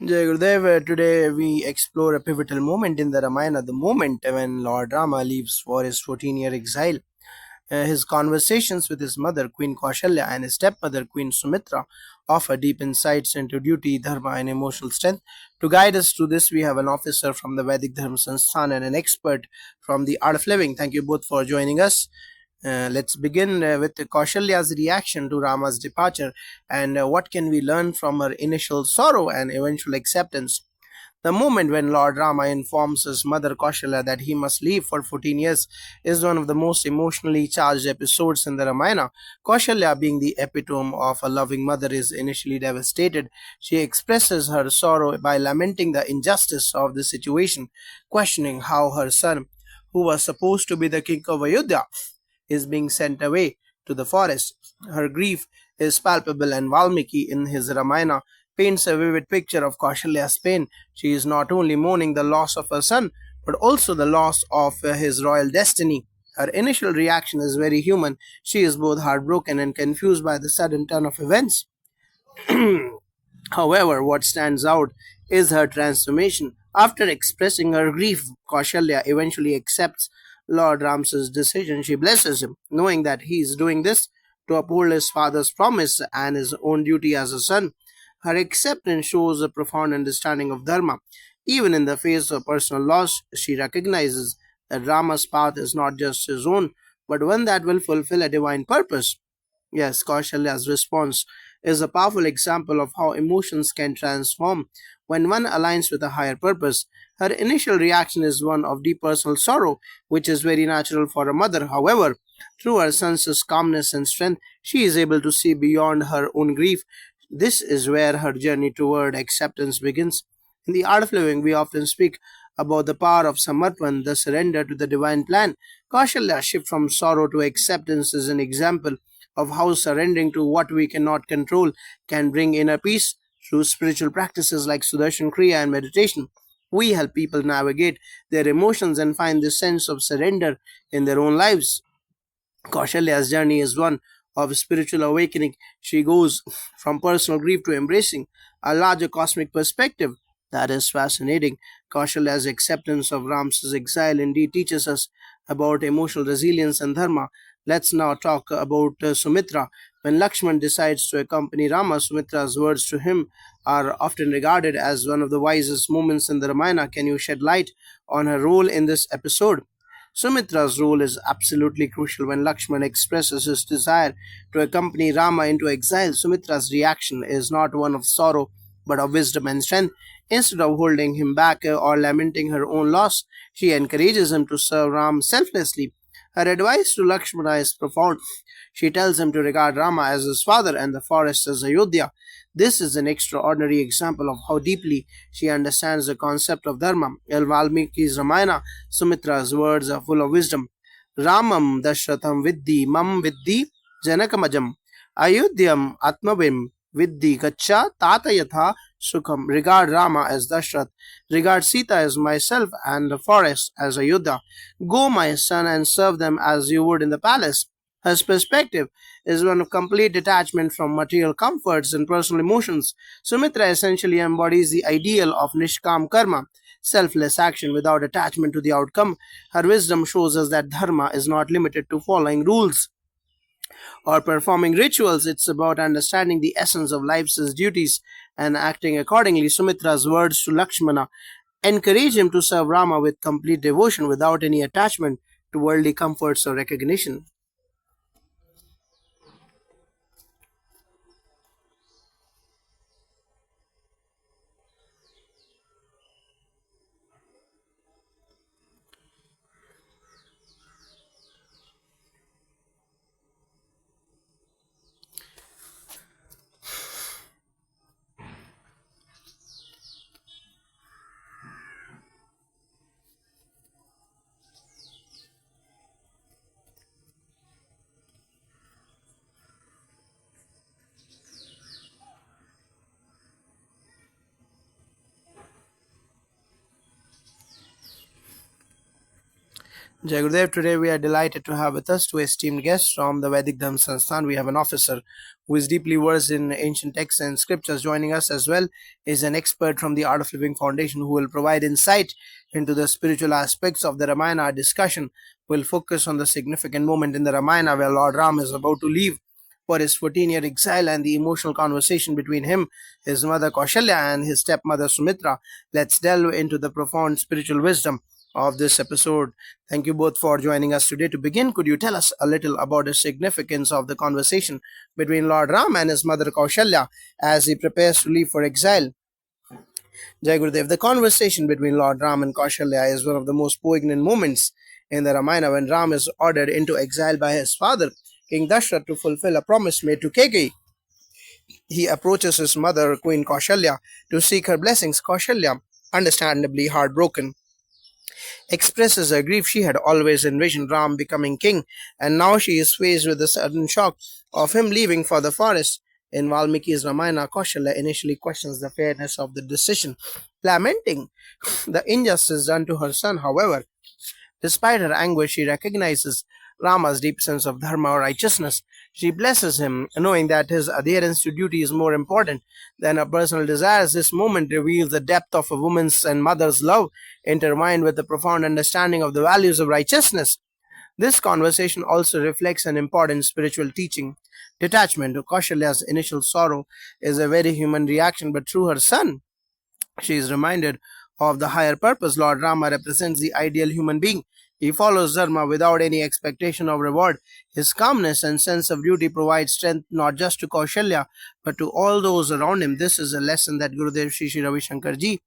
Jai Gurudev, today we explore a pivotal moment in the Ramayana, the moment when Lord Rama leaves for his 14-year exile. His conversations with his mother, Queen Kaushalya, and his stepmother, Queen Sumitra, offer deep insights into duty, dharma, and emotional strength. To guide us through this, we have an officer from the Vedic Dharma Sansthan and an expert from the Art of Living. Thank you both for joining us. Let's begin with Kaushalya's reaction to Rama's departure and what can we learn from her initial sorrow and eventual acceptance. The moment when Lord Rama informs his mother Kaushalya that he must leave for 14 years is one of the most emotionally charged episodes in the Ramayana. Kaushalya, being the epitome of a loving mother, is initially devastated. She expresses her sorrow by lamenting the injustice of the situation, questioning how her son, who was supposed to be the king of Ayodhya, is being sent away to the forest. Her grief is palpable, and Valmiki, in his Ramayana, paints a vivid picture of Kaushalya's pain. She is not only mourning the loss of her son, but also the loss of his royal destiny. Her initial reaction is very human. She is both heartbroken and confused by the sudden turn of events. However, what stands out is her transformation. After expressing her grief, Kaushalya eventually accepts Lord Ram's decision. She blesses him, knowing that he is doing this to uphold his father's promise and his own duty as a son. Her acceptance shows a profound understanding of Dharma. Even in the face of personal loss, she recognizes that Rama's path is not just his own, but one that will fulfill a divine purpose. Yes, Kaushalya's response is a powerful example of how emotions can transform when one aligns with a higher purpose. Her initial reaction is one of deep personal sorrow, which is very natural for a mother. However, through her son's calmness and strength, she is able to see beyond her own grief. This is where her journey toward acceptance begins. In the art of living, we often speak about the power of samarpan, the surrender to the divine plan. Kaushalya's shift from sorrow to acceptance is an example of how surrendering to what we cannot control can bring inner peace. Through spiritual practices like Sudarshan Kriya and meditation, we help people navigate their emotions and find this sense of surrender in their own lives. Kaushalya's journey is one of spiritual awakening. She goes from personal grief to embracing a larger cosmic perspective. That is fascinating. Kaushalya's acceptance of Ram's exile indeed teaches us about emotional resilience and dharma. Let's now talk about Sumitra. When Lakshman decides to accompany Rama, Sumitra's words to him are often regarded as one of the wisest moments in the Ramayana. Can you shed light on her role in this episode? Sumitra's role is absolutely crucial. When Lakshman expresses his desire to accompany Rama into exile, Sumitra's reaction is not one of sorrow but of wisdom and strength. Instead of holding him back or lamenting her own loss, she encourages him to serve Ram selflessly. Her advice to Lakshmana is profound. She tells him to regard Rama as his father and the forest as Ayodhya. This is an extraordinary example of how deeply she understands the concept of Dharma. In Valmiki's Ramayana, Sumitra's words are full of wisdom. Ramam Dashratham Viddi Mam Viddi Janakamajam Ayodhyam Atmavim Viddi Gacha Tata Yatha Sukham. Regard Rama as Dashrath. Regard Sita as myself and the forest as Ayodhya. Go, my son, and serve them as you would in the palace. His perspective is one of complete detachment from material comforts and personal emotions. Sumitra essentially embodies the ideal of Nishkam Karma, selfless action without attachment to the outcome. Her wisdom shows us that Dharma is not limited to following rules or performing rituals. It's about understanding the essence of life's duties and acting accordingly. Sumitra's words to Lakshmana encourage him to serve Rama with complete devotion without any attachment to worldly comforts or recognition. Jai Gurudev, today we are delighted to have with us two esteemed guests from the Vedic Dharma Sansthan. We have an officer who is deeply versed in ancient texts and scriptures. Joining us as well is an expert from the Art of Living Foundation who will provide insight into the spiritual aspects of the Ramayana. Our discussion will focus on the significant moment in the Ramayana where Lord Ram is about to leave for his 14-year exile and the emotional conversation between him, his mother Kaushalya, and his stepmother Sumitra. Let's delve into the profound spiritual wisdom of this episode. Thank you both for joining us today. To begin, could you tell us a little about the significance of the conversation between Lord Ram and his mother Kaushalya as he prepares to leave for exile? Jai Gurudev, the conversation between Lord Ram and Kaushalya is one of the most poignant moments in the Ramayana when Ram is ordered into exile by his father, King Dashrath, to fulfill a promise made to Keki. He approaches his mother, Queen Kaushalya, to seek her blessings. Kaushalya, understandably heartbroken, expresses her grief. She had always envisioned Ram becoming king, and now she is faced with the sudden shock of him leaving for the forest. In Valmiki's Ramayana, Kaushalya initially questions the fairness of the decision, lamenting the injustice done to her son. However, despite her anguish, she recognizes Rama's deep sense of dharma or righteousness. She blesses him, knowing that his adherence to duty is more important than her personal desires. This moment reveals the depth of a woman's and mother's love, intertwined with a profound understanding of the values of righteousness. This conversation also reflects an important spiritual teaching. Detachment to Kaushalya's initial sorrow is a very human reaction, but through her son, she is reminded of the higher purpose. Lord Rama represents the ideal human being. He follows Dharma without any expectation of reward. His calmness and sense of duty provide strength not just to Kaushalya, but to all those around him. This is a lesson that Gurudev Shri Shri Ravi Shankar Ji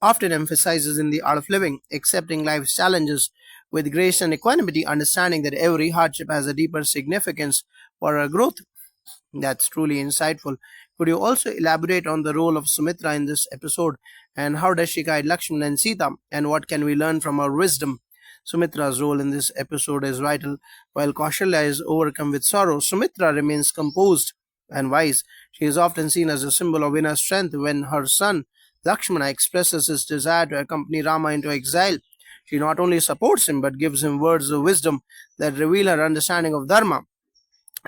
often emphasizes in the art of living, accepting life's challenges with grace and equanimity, understanding that every hardship has a deeper significance for our growth. That's truly insightful. Could you also elaborate on the role of Sumitra in this episode and how does she guide Lakshmana and Sita and what can we learn from her wisdom? Sumitra's role in this episode is vital. While Kaushalya is overcome with sorrow, Sumitra remains composed and wise. She is often seen as a symbol of inner strength when her son Lakshmana expresses his desire to accompany Rama into exile. She not only supports him but gives him words of wisdom that reveal her understanding of Dharma.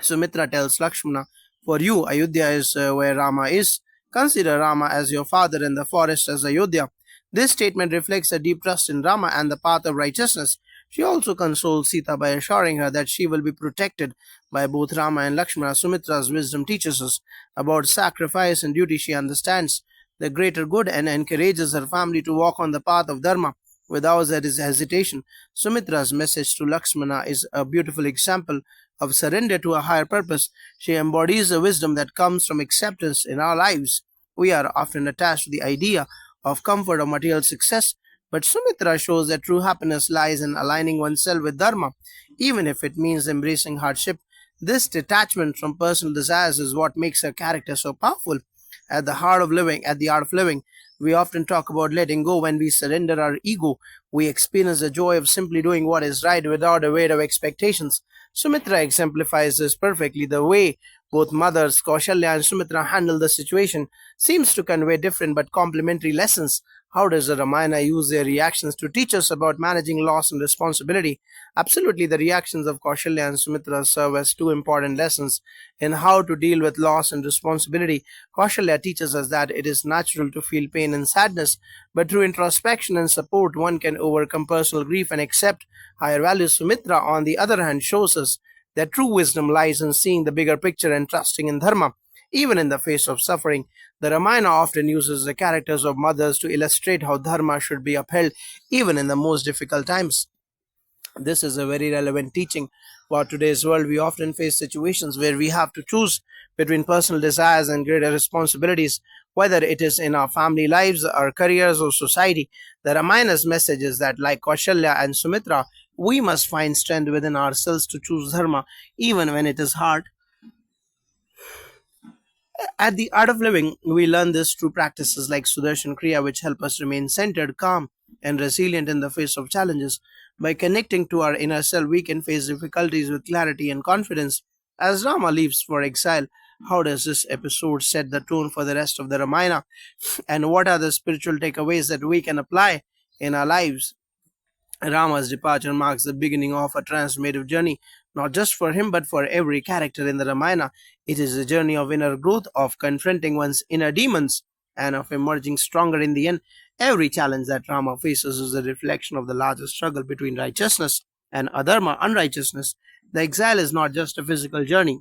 Sumitra tells Lakshmana, "For you, Ayodhya is where Rama is. Consider Rama as your father and the forest as Ayodhya." This statement reflects a deep trust in Rama and the path of righteousness. She also consoles Sita by assuring her that she will be protected by both Rama and Lakshmana. Sumitra's wisdom teaches us about sacrifice and duty. She understands the greater good and encourages her family to walk on the path of Dharma without hesitation. Sumitra's message to Lakshmana is a beautiful example of surrender to a higher purpose. She embodies the wisdom that comes from acceptance in our lives. We are often attached to the idea of comfort or material success, but Sumitra shows that true happiness lies in aligning oneself with Dharma, even if it means embracing hardship. This detachment from personal desires is what makes her character so powerful. At the art of living, we often talk about letting go. When we surrender our ego, we experience the joy of simply doing what is right without a weight of expectations. Sumitra exemplifies this perfectly. The way both mothers, Kaushalya and Sumitra, handle the situation seems to convey different but complementary lessons. How does the Ramayana use their reactions to teach us about managing loss and responsibility? Absolutely, the reactions of Kaushalya and Sumitra serve as two important lessons in how to deal with loss and responsibility. Kaushalya teaches us that it is natural to feel pain and sadness, but through introspection and support, one can overcome personal grief and accept higher values. Sumitra, on the other hand, shows us that true wisdom lies in seeing the bigger picture and trusting in Dharma, even in the face of suffering. The Ramayana often uses the characters of mothers to illustrate how Dharma should be upheld even in the most difficult times. This is a very relevant teaching for today's world. We often face situations where we have to choose between personal desires and greater responsibilities, whether it is in our family lives, our careers, or society. The Ramayana's message is that, like Kaushalya and Sumitra, we must find strength within ourselves to choose Dharma, even when it is hard. At the Art of Living, we learn this through practices like Sudarshan Kriya, which help us remain centered, calm, and resilient in the face of challenges. By connecting to our inner self, we can face difficulties with clarity and confidence. As Rama leaves for exile, how does this episode set the tone for the rest of the Ramayana? And what are the spiritual takeaways that we can apply in our lives? Rama's departure marks the beginning of a transformative journey, not just for him but for every character in the Ramayana. It is a journey of inner growth, of confronting one's inner demons, and of emerging stronger in the end. Every challenge that Rama faces is a reflection of the larger struggle between righteousness and adharma, unrighteousness. The exile is not just a physical journey,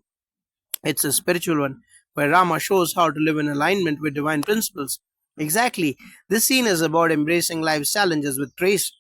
it's a spiritual one, where Rama shows how to live in alignment with divine principles. Exactly. This scene is about embracing life's challenges with grace.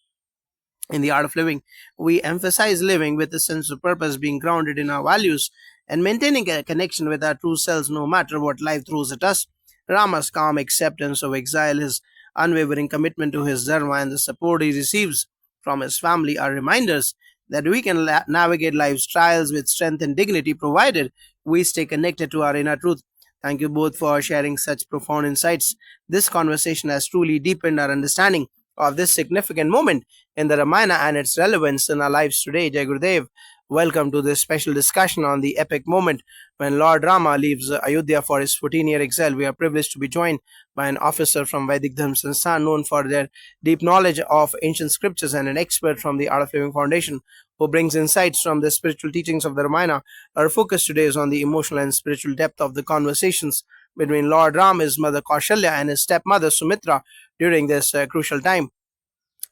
In the art of living, we emphasize living with a sense of purpose, being grounded in our values, and maintaining a connection with our true selves no matter what life throws at us. Rama's calm acceptance of exile, his unwavering commitment to his dharma, and the support he receives from his family are reminders that we can navigate life's trials with strength and dignity provided we stay connected to our inner truth. Thank you both for sharing such profound insights. This conversation has truly deepened our understanding of this significant moment in the Ramayana and its relevance in our lives today. Jai Gurudev, welcome to this special discussion on the epic moment when Lord Rama leaves Ayodhya for his 14-year exile. We are privileged to be joined by an officer from Vedic Dharma Sansthan known for their deep knowledge of ancient scriptures and an expert from the Art of Living Foundation who brings insights from the spiritual teachings of the Ramayana. Our focus today is on the emotional and spiritual depth of the conversations between Lord Ram, his mother Kaushalya, and his stepmother Sumitra during this crucial time.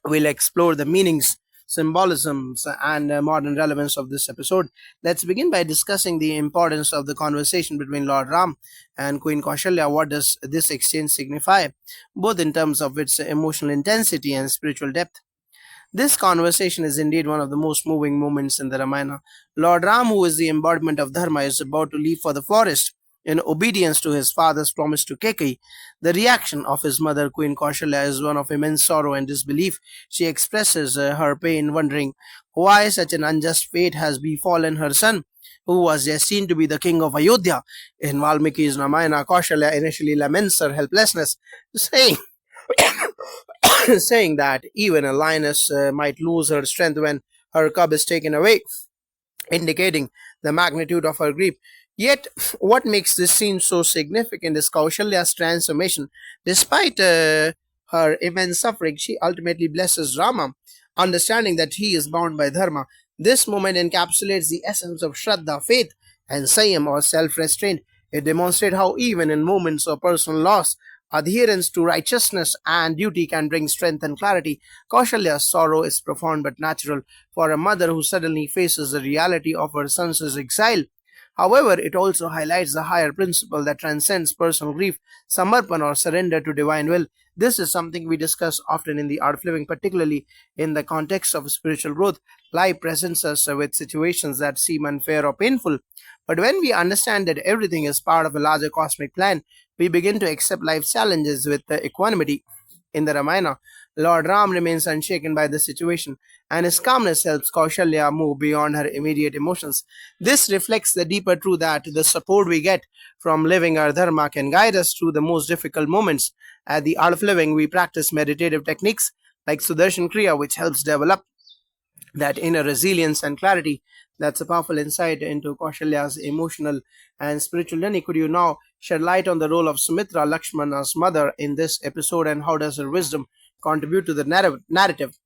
We'll explore the meanings, symbolisms, and modern relevance of this episode. Let's begin by discussing the importance of the conversation between Lord Ram and Queen Kaushalya. What does this exchange signify, both in terms of its emotional intensity and spiritual depth? This conversation is indeed one of the most moving moments in the Ramayana. Lord Ram, who is the embodiment of Dharma, is about to leave for the forest in obedience to his father's promise to Kekai. The reaction of his mother, Queen Kaushalya, is one of immense sorrow and disbelief. She expresses her pain, wondering why such an unjust fate has befallen her son, who was destined to be the king of Ayodhya. In Valmiki's Ramayana, Kaushalya initially laments her helplessness, saying saying that even a lioness might lose her strength when her cub is taken away, indicating the magnitude of her grief. Yet, what makes this scene so significant is Kaushalya's transformation. Despite her immense suffering, she ultimately blesses Rama, understanding that he is bound by dharma. This moment encapsulates the essence of Shraddha, faith, and Sayam or self restraint. It demonstrates how, even in moments of personal loss, adherence to righteousness and duty can bring strength and clarity. Kaushalya's sorrow is profound but natural for a mother who suddenly faces the reality of her son's exile. However, it also highlights the higher principle that transcends personal grief, samarpan or surrender to divine will. This is something we discuss often in the art of living, particularly in the context of spiritual growth. Life presents us with situations that seem unfair or painful. But when we understand that everything is part of a larger cosmic plan, we begin to accept life's challenges with equanimity. In the Ramayana, Lord Ram remains unshaken by the situation, and his calmness helps Kaushalya move beyond her immediate emotions. This reflects the deeper truth that the support we get from living our dharma can guide us through the most difficult moments. At the Art of Living, we practice meditative techniques like Sudarshan Kriya, which helps develop that inner resilience and clarity. That's a powerful insight into Kaushalya's emotional and spiritual journey. Could you now shed light on the role of Sumitra, Lakshmana's mother, in this episode, and how does her wisdom contribute to the narrative?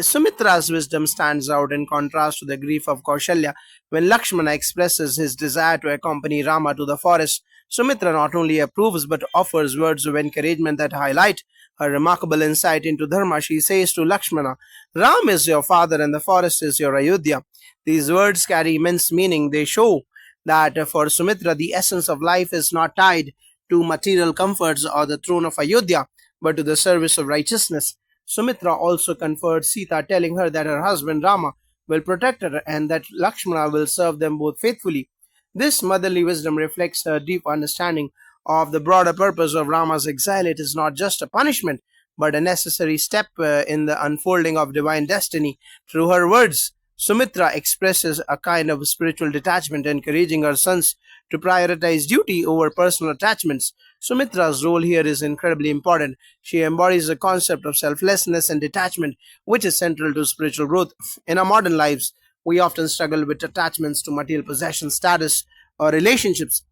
Sumitra's wisdom stands out in contrast to the grief of Kaushalya. When Lakshmana expresses his desire to accompany Rama to the forest, Sumitra not only approves but offers words of encouragement that highlight her remarkable insight into Dharma. She says to Lakshmana, Ram is your father and the forest is your Ayodhya. These words carry immense meaning. They show that for Sumitra, the essence of life is not tied to material comforts or the throne of Ayodhya, but to the service of righteousness. Sumitra also comforts Sita, telling her that her husband Rama will protect her and that Lakshmana will serve them both faithfully. This motherly wisdom reflects her deep understanding of the broader purpose of Rama's exile. It is not just a punishment, but a necessary step in the unfolding of divine destiny. Through her words, Sumitra expresses a kind of spiritual detachment, encouraging her sons to prioritize duty over personal attachments. Sumitra's role here is incredibly important. She embodies the concept of selflessness and detachment, which is central to spiritual growth. In our modern lives, we often struggle with attachments to material possessions, status, or relationships.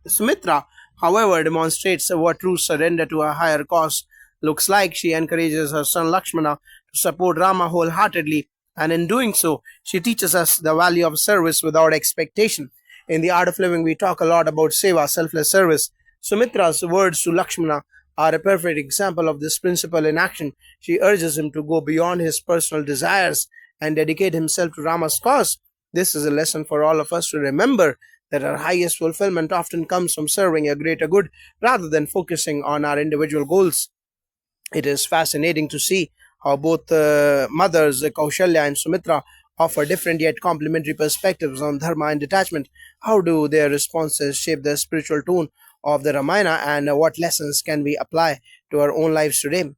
Sumitra, however, demonstrates what true surrender to a higher cause looks like. She encourages her son Lakshmana to support Rama wholeheartedly, and in doing so, she teaches us the value of service without expectation. In the art of living, we talk a lot about seva, selfless service. Sumitra's words to Lakshmana are a perfect example of this principle in action. She urges him to go beyond his personal desires and dedicate himself to Rama's cause. This is a lesson for all of us to remember that our highest fulfillment often comes from serving a greater good rather than focusing on our individual goals. It is fascinating to see how both mothers, Kaushalya and Sumitra, offer different yet complementary perspectives on dharma and detachment. How do their responses shape the spiritual tone of the Ramayana, and what lessons can we apply to our own lives today?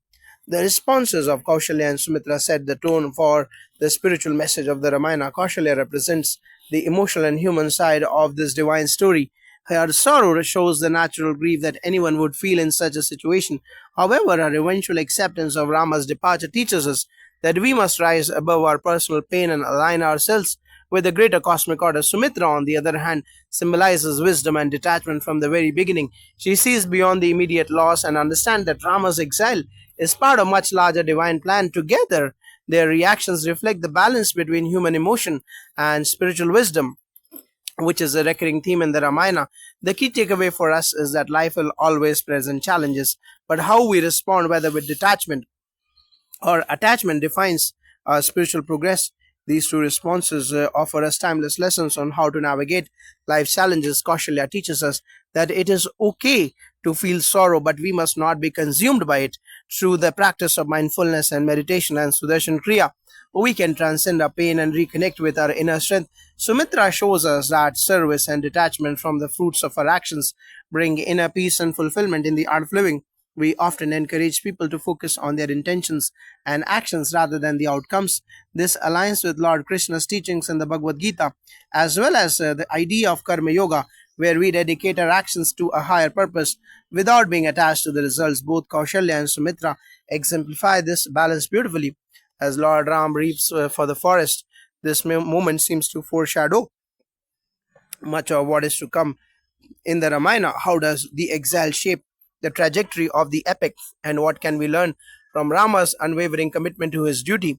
The responses of Kaushalya and Sumitra set the tone for the spiritual message of the Ramayana. Kaushalya represents the emotional and human side of this divine story. Her sorrow shows the natural grief that anyone would feel in such a situation. However, her eventual acceptance of Rama's departure teaches us that we must rise above our personal pain and align ourselves with the greater cosmic order. Sumitra, on the other hand, symbolizes wisdom and detachment from the very beginning. She sees beyond the immediate loss and understands that Rama's exile is part of a much larger divine plan. Together, their reactions reflect the balance between human emotion and spiritual wisdom, which is a recurring theme in the Ramayana. The key takeaway for us is that life will always present challenges, but how we respond, whether with detachment or attachment, defines our spiritual progress. These two responses offer us timeless lessons on how to navigate life's challenges. Kaushalya teaches us that it is okay to feel sorrow, but we must not be consumed by it. Through the practice of mindfulness and meditation and Sudarshan Kriya, we can transcend our pain and reconnect with our inner strength. Sumitra shows us that service and detachment from the fruits of our actions bring inner peace and fulfillment. In the art of living, we often encourage people to focus on their intentions and actions rather than the outcomes. This aligns with Lord Krishna's teachings in the Bhagavad Gita, as well as the idea of Karma Yoga, where we dedicate our actions to a higher purpose without being attached to the results. Both Kaushalya and Sumitra exemplify this balance beautifully. As Lord Ram reaps for the forest, this moment seems to foreshadow much of what is to come in the Ramayana. How does the exile shape the trajectory of the epic, and what can we learn from Rama's unwavering commitment to his duty?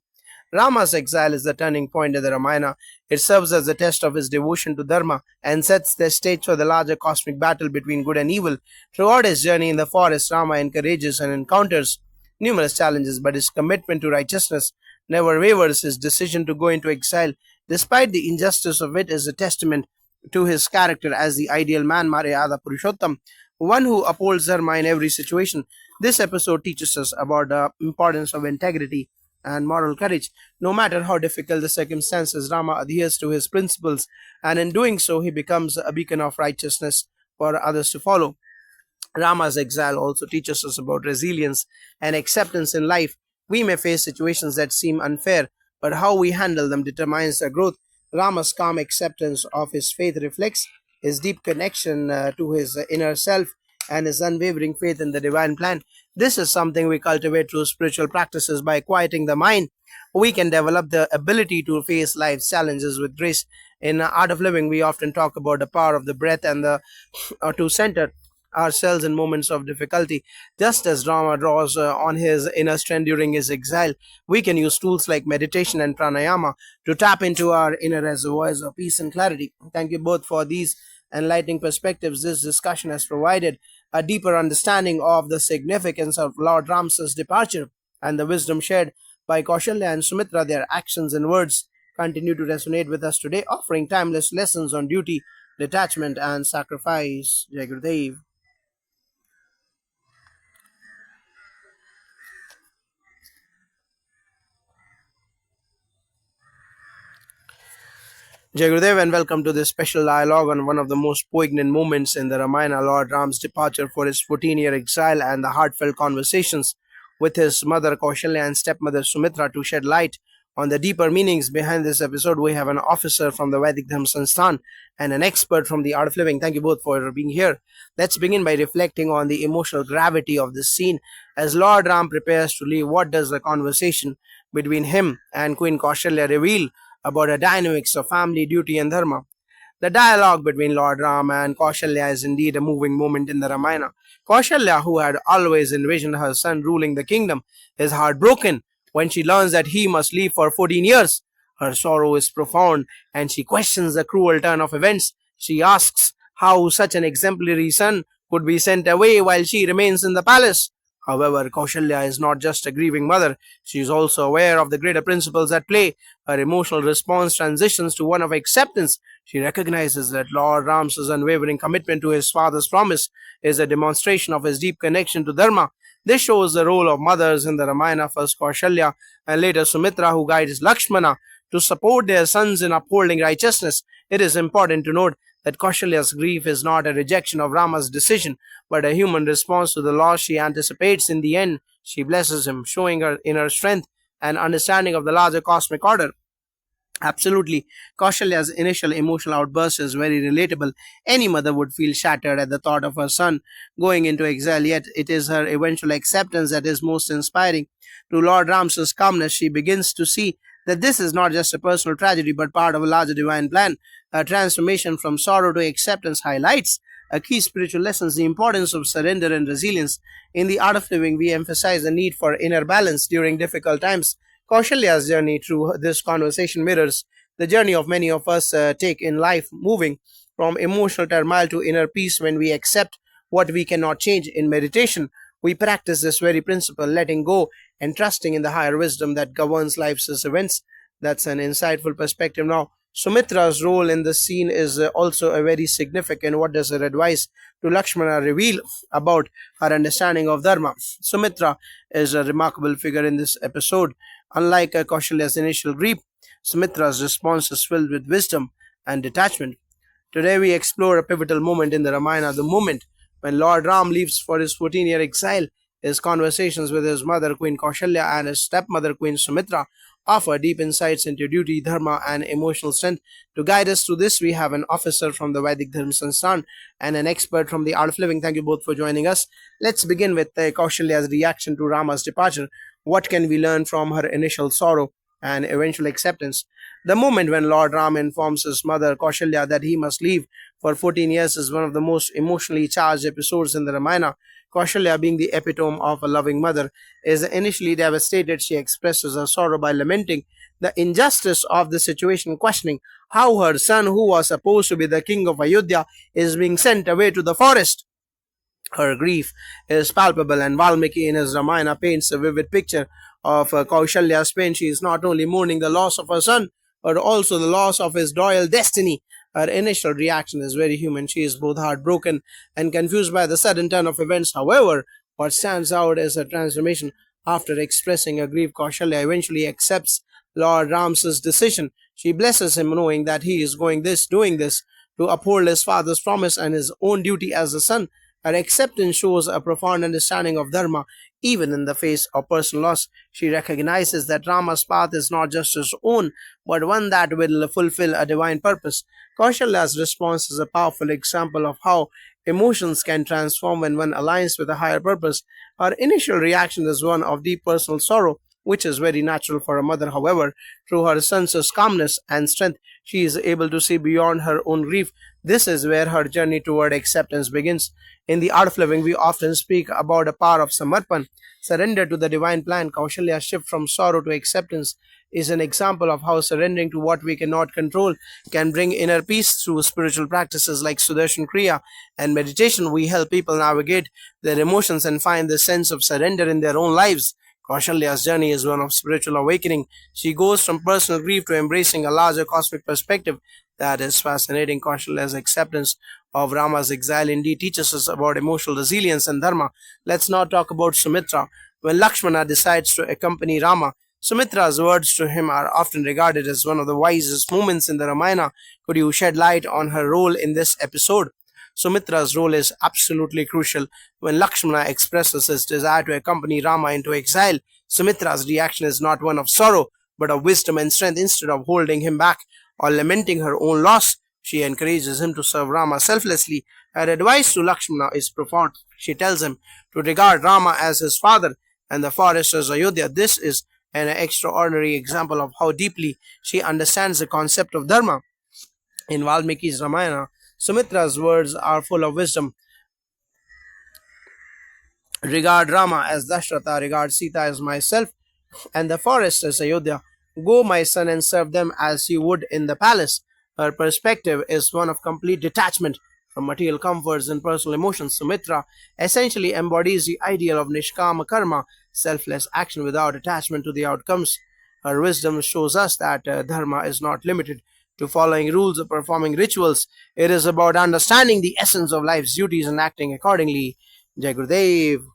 Rama's exile is the turning point in the Ramayana. It serves as a test of his devotion to Dharma and sets the stage for the larger cosmic battle between good and evil. Throughout his journey in the forest, Rama encourages and encounters numerous challenges, but his commitment to righteousness never wavers. His decision to go into exile, despite the injustice of it, is a testament to his character as the ideal man, Maryada Purushottam, one who upholds Dharma in every situation. This episode teaches us about the importance of integrity and moral courage. No matter how difficult the circumstances, Rama adheres to his principles, and in doing so, he becomes a beacon of righteousness for others to follow. Rama's exile also teaches us about resilience and acceptance in life. We may face situations that seem unfair, but how we handle them determines our growth. Rama's calm acceptance of his faith reflects his deep connection to his inner self and his unwavering faith in the divine plan. This is something we cultivate through spiritual practices. By quieting the mind, we can develop the ability to face life's challenges with grace. In Art of Living, we often talk about the power of the breath and the to center ourselves in moments of difficulty. Just as Rama draws on his inner strength during his exile, we can use tools like meditation and pranayama to tap into our inner reservoirs of peace and clarity. Thank you both for these enlightening perspectives. This discussion has provided a deeper understanding of the significance of Lord Ram's departure and the wisdom shared by Kaushalya and Sumitra. Their actions and words continue to resonate with us today, offering timeless lessons on duty, detachment, and sacrifice. Jai Gurudev. Jai Gurudev, and welcome to this special dialogue on one of the most poignant moments in the Ramayana, Lord Ram's departure for his 14-year exile, and the heartfelt conversations with his mother Kaushalya and stepmother Sumitra. To shed light on the deeper meanings behind this episode, we have an officer from the Vedic Dharma Sansthan and an expert from the Art of Living. Thank you both for being here. Let's begin by reflecting on the emotional gravity of this scene. As Lord Ram prepares to leave, what does the conversation between him and Queen Kaushalya reveal about the dynamics of family, duty, and dharma? The dialogue between Lord Ram and Kaushalya is indeed a moving moment in the Ramayana. Kaushalya, who had always envisioned her son ruling the kingdom, is heartbroken when she learns that he must leave for 14 years. Her sorrow is profound, and she questions the cruel turn of events. She asks how such an exemplary son could be sent away while she remains in the palace. However, Kaushalya is not just a grieving mother, she is also aware of the greater principles at play. Her emotional response transitions to one of acceptance. She recognizes that Lord Ram's unwavering commitment to his father's promise is a demonstration of his deep connection to Dharma. This shows the role of mothers in the Ramayana, first Kaushalya and later Sumitra, who guides Lakshmana to support their sons in upholding righteousness. It is important to note that Kaushalya's grief is not a rejection of Rama's decision, but a human response to the loss she anticipates. In the end, she blesses him, showing her inner strength and understanding of the larger cosmic order. Absolutely. Kaushalya's initial emotional outburst is very relatable. Any mother would feel shattered at the thought of her son going into exile, yet it is her eventual acceptance that is most inspiring. To Lord Ram's calmness, she begins to see that this is not just a personal tragedy but part of a larger divine plan. A transformation from sorrow to acceptance highlights a key spiritual lesson, the importance of surrender and resilience. In the art of living, we emphasize the need for inner balance during difficult times. Kaushalya's journey through this conversation mirrors the journey of many of us take in life, moving from emotional turmoil to inner peace when we accept what we cannot change. In meditation, we practice this very principle, letting go and trusting in the higher wisdom that governs life's events. That's an insightful perspective. Now, Sumitra's role in the scene is also a very significant. What does her advice to Lakshmana reveal about her understanding of Dharma? Sumitra is a remarkable figure in this episode. Unlike Kaushalya's initial grief, Sumitra's response is filled with wisdom and detachment. Today we explore a pivotal moment in the Ramayana, the moment when Lord Ram leaves for his 14-year exile. His conversations with his mother, Queen Kaushalya, and his stepmother, Queen Sumitra, offer deep insights into duty, dharma, and emotional strength. To guide us through this, we have an officer from the Vedic Dharma Sansthan and an expert from the Art of Living. Thank you both for joining us. Let's begin with Kaushalya's reaction to Rama's departure. What can we learn from her initial sorrow and eventual acceptance? The moment when Lord Ram informs his mother, Kaushalya, that he must leave for 14 years is one of the most emotionally charged episodes in the Ramayana. Kaushalya, being the epitome of a loving mother, is initially devastated. She expresses her sorrow by lamenting the injustice of the situation, questioning how her son, who was supposed to be the king of Ayodhya, is being sent away to the forest. Her grief is palpable, and Valmiki in his Ramayana paints a vivid picture of Kaushalya's pain. She is not only mourning the loss of her son, but also the loss of his royal destiny. Her initial reaction is very human. She is both heartbroken and confused by the sudden turn of events. However, what stands out is her transformation. After expressing her grief, Kaushalya eventually accepts Lord Ram's decision. She blesses him, knowing that he is doing this to uphold his father's promise and his own duty as a son. Her acceptance shows a profound understanding of Dharma. Even in the face of personal loss, she recognizes that Rama's path is not just his own, but one that will fulfill a divine purpose. Kaushalya's response is a powerful example of how emotions can transform when one aligns with a higher purpose. Her initial reaction is one of deep personal sorrow, which is very natural for a mother. However, through her son's calmness and strength, she is able to see beyond her own grief. This is where her journey toward acceptance begins. In the art of living, we often speak about the power of samarpan, surrender to the divine plan. Kaushalya's shift from sorrow to acceptance is an example of how surrendering to what we cannot control can bring inner peace. Through spiritual practices like Sudarshan Kriya and meditation, we help people navigate their emotions and find the sense of surrender in their own lives. Kaushalya's journey is one of spiritual awakening. She goes from personal grief to embracing a larger cosmic perspective. That is fascinating. Kaushalya's acceptance of Rama's exile indeed teaches us about emotional resilience and dharma. Let's now talk about Sumitra. When Lakshmana decides to accompany Rama, Sumitra's words to him are often regarded as one of the wisest moments in the Ramayana. Could you shed light on her role in this episode? Sumitra's role is absolutely crucial. When Lakshmana expresses his desire to accompany Rama into exile, Sumitra's reaction is not one of sorrow, but of wisdom and strength. Instead of holding him back or lamenting her own loss, she encourages him to serve Rama selflessly. Her advice to Lakshmana is profound. She tells him to regard Rama as his father and the forest as Ayodhya. This is an extraordinary example of how deeply she understands the concept of Dharma. In Valmiki's Ramayana, Sumitra's words are full of wisdom. Regard Rama as Dashrata, regard Sita as myself. And the forest is Ayodhya. Go, my son, and serve them as you would in the palace. Her perspective is one of complete detachment from material comforts and personal emotions. Sumitra essentially embodies the ideal of nishkama karma, selfless action without attachment to the outcomes. Her wisdom shows us that dharma is not limited to following rules or performing rituals. It is about understanding the essence of life's duties and acting accordingly. Jai Gurudev.